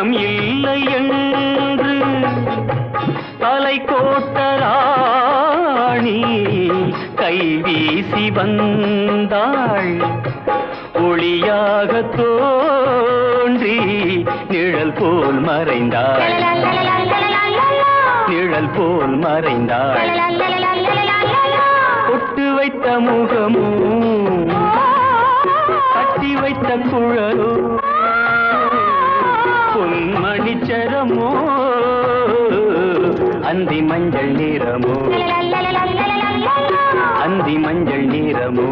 சொந்தம் இல்லை என்று தலை கோட்ட ராணி கைவீசி வந்தாள். ஒளியாக தோன்றி நிழல் போல் மறைந்தாள். நிழல் போல் மறைந்தாள். பொட்டு வைத்த முகமோ கட்டி வைத்த குழலோ பொன்மணிச்சரமோ அந்தி மஞ்சள் நிறமோ அந்தி மஞ்சள் நிறமோ